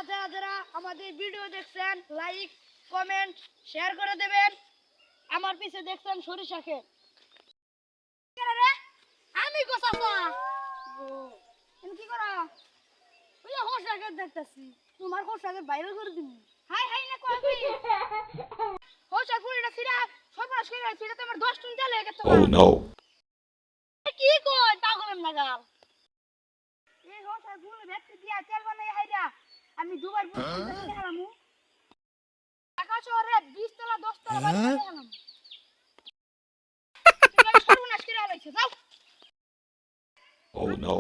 যারা যারা আমাদের ভিডিও দেখছেন লাইক কমেন্ট শেয়ার করে দেবেন। আমার পিছে দেখছেন সরিষা ক্ষেত। আমি গোছাছা কি করা ওই হোসা ক্ষেত দেখতেছি। তোমার হোসাকে ভাইরাল করে দিবি। হাই হাই না কবি হোসা পুরিটা ফিরা সর্বনাশ করে ফিরা তোমার 10 টন তেল হয়ে গেছে। Oh no! কি কই পাগলের নাগাল এই হোসা পুরি ব্যক্তি দিয়া তেল বানাই হাইরা আমি দুবার বুঝতে হারামু ঢাকা শহরে 20 তলা 10 তলা বাড়ি হারামু। সর্বনাশ করে আলাইছে যাও। Oh no!